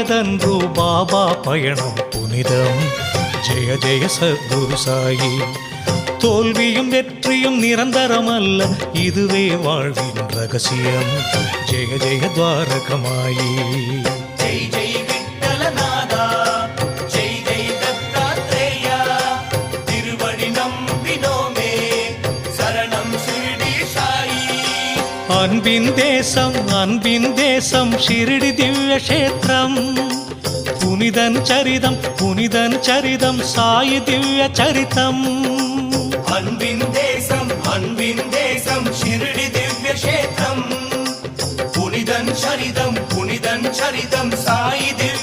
சாயதன்றோ பாபா பயணம் புனிதம். ஜெய ஜெய சத்குரு சாயி. தோல்வியும் வெற்றியும் நிரந்தரமல்ல, இதுவே வாழ்வின் ரகசியம். ஜெய ஜெய துவாரகமாயி. ஜெய் ஜெய் விட்டலநாதா, ஜெய் ஜெய் தத்தாத்ரேயா, திருவடி நம்பினோமே, சரணம் ஷிரடி சாயி. அன்பின் தேசம் ஷிரடி திவ்ய க்ஷேத்திரம். புனிதன் சரிதம் சாயி திவ்ய சரிதம். அன்பின் தேசம் ஷிரடி திவ்ய க்ஷேத்திரம். புனிதன் சரிதம் சாயி திவ்ய